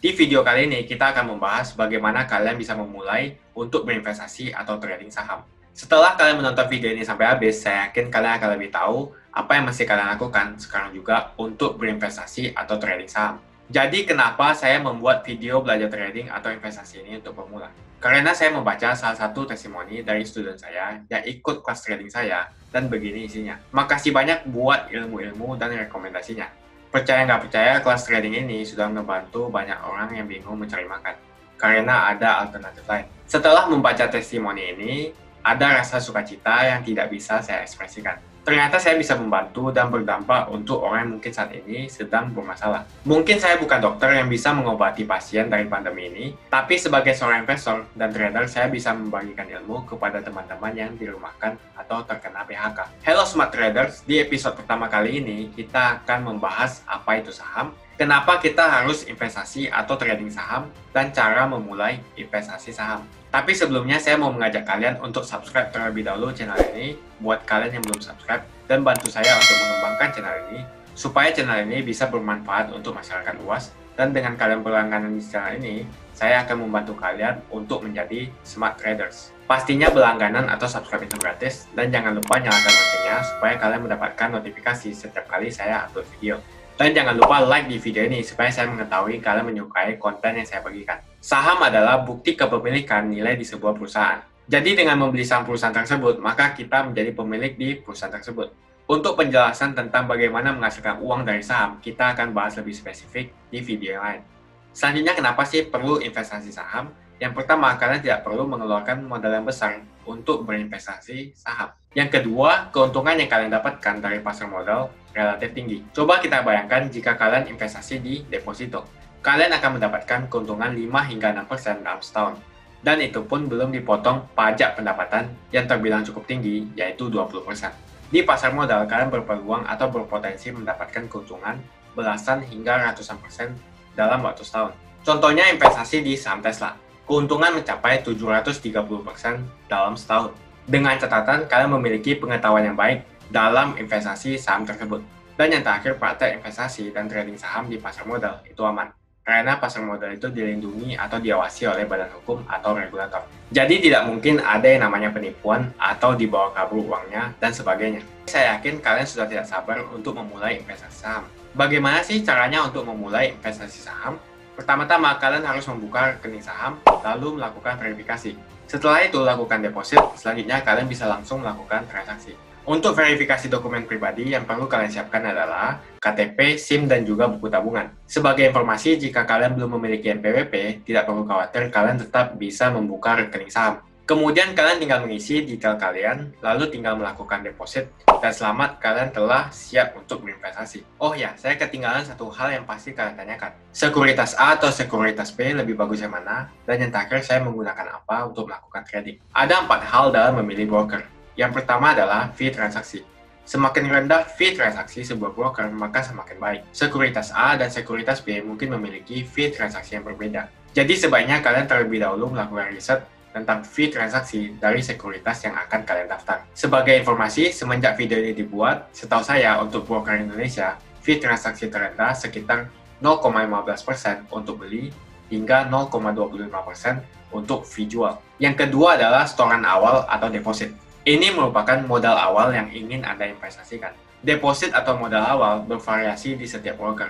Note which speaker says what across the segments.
Speaker 1: Di video kali ini kita akan membahas bagaimana kalian bisa memulai untuk berinvestasi atau trading saham. Setelah kalian menonton video ini sampai habis, saya yakin kalian akan lebih tahu apa yang mesti kalian lakukan sekarang juga untuk berinvestasi atau trading saham. Jadi kenapa saya membuat video belajar trading atau investasi ini untuk pemula? Karena saya membaca salah satu testimoni dari student saya yang ikut kelas trading saya dan begini isinya. Makasih banyak buat ilmu-ilmu dan rekomendasinya. Percaya nggak percaya, kelas trading ini sudah membantu banyak orang yang bingung mencari makan, karena ada alternatif lain. Setelah membaca testimoni ini, ada rasa sukacita yang tidak bisa saya ekspresikan. Ternyata saya bisa membantu dan berdampak untuk orang yang mungkin saat ini sedang bermasalah. Mungkin saya bukan dokter yang bisa mengobati pasien dari pandemi ini, tapi sebagai seorang investor dan trader, saya bisa membagikan ilmu kepada teman-teman yang dirumahkan atau terkena PHK. Hello Smart Traders, di episode pertama kali ini kita akan membahas apa itu saham, kenapa kita harus investasi atau trading saham, dan cara memulai investasi saham. Tapi sebelumnya saya mau mengajak kalian untuk subscribe terlebih dahulu channel ini buat kalian yang belum subscribe dan bantu saya untuk mengembangkan channel ini supaya channel ini bisa bermanfaat untuk masyarakat luas, dan dengan kalian berlangganan di channel ini saya akan membantu kalian untuk menjadi smart traders. Pastinya berlangganan atau subscribe itu gratis, dan jangan lupa nyalakan loncengnya supaya kalian mendapatkan notifikasi setiap kali saya upload video. Dan jangan lupa like di video ini supaya saya mengetahui kalian menyukai konten yang saya bagikan. Saham adalah bukti kepemilikan nilai di sebuah perusahaan. Jadi dengan membeli saham perusahaan tersebut, maka kita menjadi pemilik di perusahaan tersebut. Untuk penjelasan tentang bagaimana menghasilkan uang dari saham, kita akan bahas lebih spesifik di video yang lain. Selanjutnya, kenapa sih perlu investasi saham? Yang pertama, kalian tidak perlu mengeluarkan modal yang besar untuk berinvestasi saham. Yang kedua, keuntungan yang kalian dapatkan dari pasar modal relatif tinggi. Coba kita bayangkan jika kalian investasi di deposito. Kalian akan mendapatkan keuntungan 5 hingga 6% dalam setahun. Dan itu pun belum dipotong pajak pendapatan yang terbilang cukup tinggi, yaitu 20%. Di pasar modal, kalian berpeluang atau berpotensi mendapatkan keuntungan belasan hingga ratusan persen dalam waktu setahun. Contohnya investasi di saham Tesla. Keuntungan mencapai 730% dalam setahun. Dengan catatan, kalian memiliki pengetahuan yang baik dalam investasi saham tersebut. Dan yang terakhir, praktek investasi dan trading saham di pasar modal itu aman, karena pasar modal itu dilindungi atau diawasi oleh badan hukum atau regulator. Jadi tidak mungkin ada yang namanya penipuan atau dibawa kabur uangnya dan sebagainya. Saya yakin kalian sudah tidak sabar untuk memulai investasi saham. Bagaimana sih caranya untuk memulai investasi saham? Pertama-tama, kalian harus membuka rekening saham, lalu melakukan verifikasi. Setelah itu, lakukan deposit, selanjutnya kalian bisa langsung melakukan transaksi. Untuk verifikasi dokumen pribadi, yang perlu kalian siapkan adalah KTP, SIM, dan juga buku tabungan. Sebagai informasi, jika kalian belum memiliki NPWP, tidak perlu khawatir, kalian tetap bisa membuka rekening saham. Kemudian kalian tinggal mengisi detail kalian, lalu tinggal melakukan deposit, dan selamat, kalian telah siap untuk berinvestasi. Oh ya, saya ketinggalan satu hal yang pasti kalian tanyakan. Sekuritas A atau sekuritas B lebih bagus yang mana? Dan yang terakhir, saya menggunakan apa untuk melakukan trading? Ada 4 hal dalam memilih broker. Yang pertama adalah fee transaksi. Semakin rendah fee transaksi sebuah broker, maka semakin baik. Sekuritas A dan sekuritas B mungkin memiliki fee transaksi yang berbeda. Jadi sebaiknya kalian terlebih dahulu melakukan riset tentang fee transaksi dari sekuritas yang akan kalian daftar. Sebagai informasi, semenjak video ini dibuat, setahu saya untuk broker Indonesia, fee transaksi terendah sekitar 0,15% untuk beli hingga 0,25% untuk fee jual. Yang kedua adalah setoran awal atau deposit. Ini merupakan modal awal yang ingin Anda investasikan. Deposit atau modal awal bervariasi di setiap broker.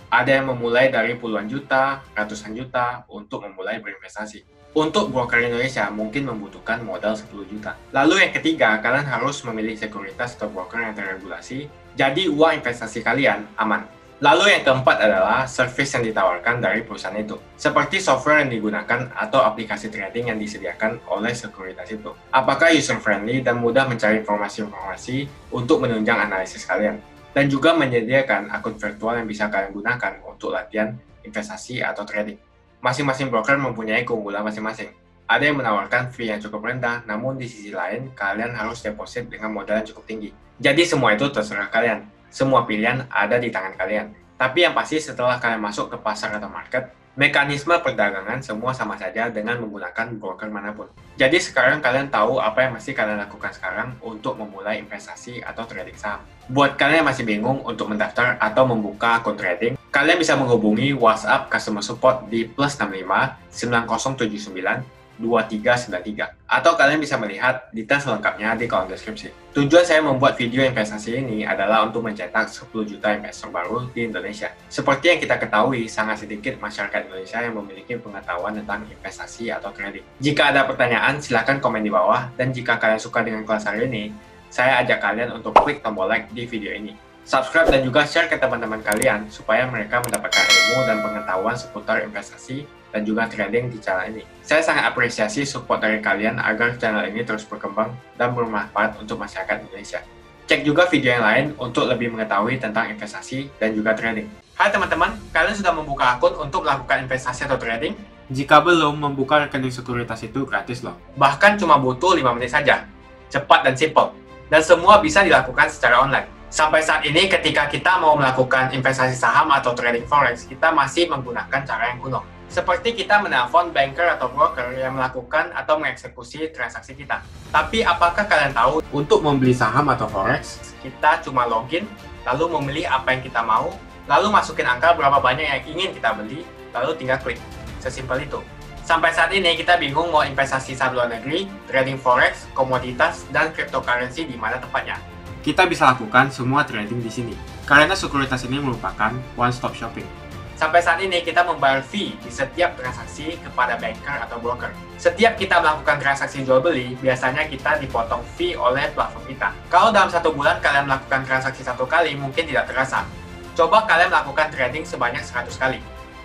Speaker 1: Ada yang memulai dari puluhan juta, ratusan juta untuk memulai berinvestasi. Untuk broker Indonesia mungkin membutuhkan modal 10 juta. Lalu yang ketiga, kalian harus memilih sekuritas atau broker yang terregulasi, jadi uang investasi kalian aman. Lalu yang keempat adalah service yang ditawarkan dari perusahaan itu, seperti software yang digunakan atau aplikasi trading yang disediakan oleh sekuritas itu. Apakah user-friendly dan mudah mencari informasi-informasi untuk menunjang analisis kalian, dan juga menyediakan akun virtual yang bisa kalian gunakan untuk latihan investasi atau trading. Masing-masing broker mempunyai keunggulan masing-masing. Ada yang menawarkan fee yang cukup rendah, namun di sisi lain, kalian harus deposit dengan modal yang cukup tinggi. Jadi semua itu terserah kalian. Semua pilihan ada di tangan kalian. Tapi yang pasti setelah kalian masuk ke pasar atau market, Mekanisme perdagangan semua sama saja dengan menggunakan broker manapun. Jadi sekarang kalian tahu apa yang mesti kalian lakukan sekarang untuk memulai investasi atau trading saham. Buat kalian yang masih bingung untuk mendaftar atau membuka akun trading, kalian bisa menghubungi WhatsApp Customer Support di +65 9079 2393, atau kalian bisa melihat detail selengkapnya di kolom deskripsi. Tujuan saya membuat video investasi ini adalah untuk mencetak 10 juta investor baru di Indonesia. Seperti yang kita ketahui, sangat sedikit masyarakat Indonesia yang memiliki pengetahuan tentang investasi atau trading. Jika ada pertanyaan, silahkan komen di bawah, dan jika kalian suka dengan kelas hari ini, saya ajak kalian untuk klik tombol like di video ini. Subscribe dan juga share ke teman-teman kalian supaya mereka mendapatkan ilmu dan pengetahuan seputar investasi dan juga trading di channel ini. Saya sangat apresiasi support dari kalian agar channel ini terus berkembang dan bermanfaat untuk masyarakat Indonesia. Cek juga video yang lain untuk lebih mengetahui tentang investasi dan juga trading. Hai teman-teman, kalian sudah membuka akun untuk melakukan investasi atau trading? Jika belum, membuka rekening sekuritas itu gratis loh. Bahkan cuma butuh 5 menit saja. Cepat dan simple. Dan semua bisa dilakukan secara online. Sampai saat ini ketika kita mau melakukan investasi saham atau trading forex, kita masih menggunakan cara yang kuno. Seperti kita menelpon banker atau broker yang melakukan atau mengeksekusi transaksi kita. Tapi apakah kalian tahu, untuk membeli saham atau forex, kita cuma login, lalu memilih apa yang kita mau, lalu masukin angka berapa banyak yang ingin kita beli, lalu tinggal klik. Sesimpel itu. Sampai saat ini kita bingung mau investasi saham luar negeri, trading forex, komoditas, dan cryptocurrency di mana tempatnya. Kita bisa lakukan semua trading di sini, karena sekuritas ini merupakan one-stop shopping. Sampai saat ini kita membayar fee di setiap transaksi kepada banker atau broker. Setiap kita melakukan transaksi jual beli, biasanya kita dipotong fee oleh platform kita. Kalau dalam 1 bulan kalian melakukan transaksi 1 kali, mungkin tidak terasa. Coba kalian melakukan trading sebanyak 100 kali.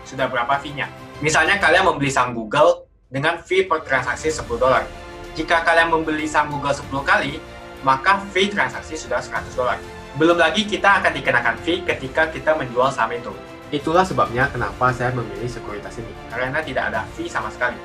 Speaker 1: Sudah berapa fee-nya? Misalnya kalian membeli saham Google dengan fee per transaksi $10. Jika kalian membeli saham Google 10 kali, maka fee transaksi sudah $100. Belum lagi kita akan dikenakan fee ketika kita menjual saham itu. Itulah sebabnya kenapa saya memilih sekuritas ini, karena tidak ada fee sama sekali.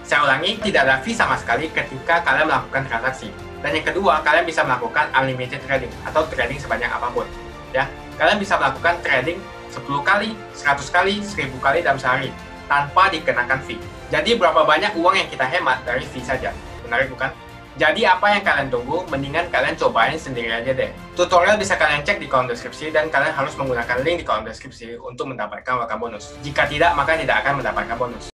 Speaker 1: Saya ulangi, tidak ada fee sama sekali ketika kalian melakukan transaksi. Dan yang kedua, kalian bisa melakukan unlimited trading atau trading sebanyak apapun. Ya, kalian bisa melakukan trading 10 kali, 100 kali, 1000 kali dalam sehari tanpa dikenakan fee. Jadi berapa banyak uang yang kita hemat dari fee saja? Menarik bukan? Jadi apa yang kalian tunggu, mendingan kalian cobain sendiri aja deh. Tutorial bisa kalian cek di kolom deskripsi dan kalian harus menggunakan link di kolom deskripsi untuk mendapatkan welcome bonus. Jika tidak, maka tidak akan mendapatkan bonus.